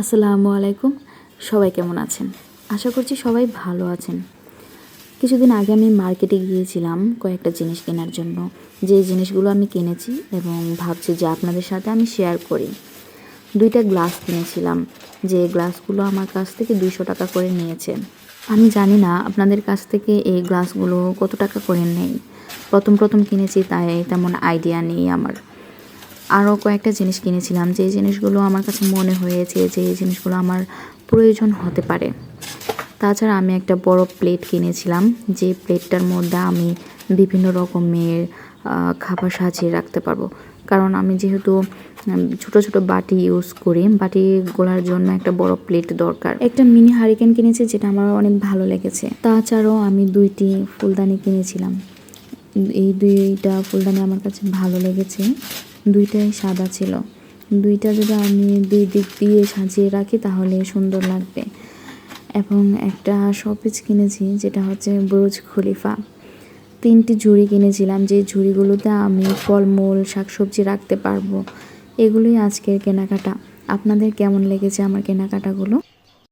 আসসালামু আলাইকুম। সবাই কেমন আছেন? আশা করছি সবাই ভালো আছেন। কিছুদিন আগে আমি মার্কেটে গিয়েছিলাম কয়েকটা জিনিস কেনার জন্য। যে জিনিসগুলো আমি কিনেছি এবং ভাবছি যে আপনাদের সাথে আমি শেয়ার করি। 2টা গ্লাস কিনেছিলাম, যে গ্লাসগুলো আমার কাছ থেকে 200 টাকা করে নিয়েছে। আমি জানি না আপনাদের কাছ থেকে এই গ্লাসগুলো কত টাকা করে নেয়। প্রথম কিনেছি, তাই তেমন আইডিয়া নেই আমার। আরও কয়েকটা জিনিস কিনেছিলাম, যে জিনিসগুলো আমার কাছে মনে হয়েছে যে এই জিনিসগুলো আমার প্রয়োজন হতে পারে। তাছাড়া আমি একটা বড় প্লেট কিনেছিলাম, যে প্লেটটার মধ্যে আমি বিভিন্ন রকমের খাবার সাজিয়ে রাখতে পারবো। কারণ আমি যেহেতু ছোটো ছোটো বাটি ইউজ করি, বাটি গোলার জন্য একটা বড় প্লেট দরকার। একটা মিনি হারিকেন কিনেছি, যেটা আমার অনেক ভালো লেগেছে। তাছাড়াও আমি 2টি ফুলদানি কিনেছিলাম। এই 2টা ফুলদানি আমার কাছে ভালো লেগেছে। 2টাই সাদা ছিল। 2টা যদি আমি 2 দিক দিয়ে সাজিয়ে রাখি তাহলে সুন্দর লাগবে। এবং একটা শোপিস কিনেছি, যেটা হচ্ছে বুর্জ খলিফা। 3টি ঝুড়ি কিনেছিলাম, যে ঝুড়িগুলোতে আমি ফলমূল শাকসবজি রাখতে পারবো। এগুলোই আজকের কেনাকাটা। আপনাদের কেমন লেগেছে আমার কেনাকাটাগুলো?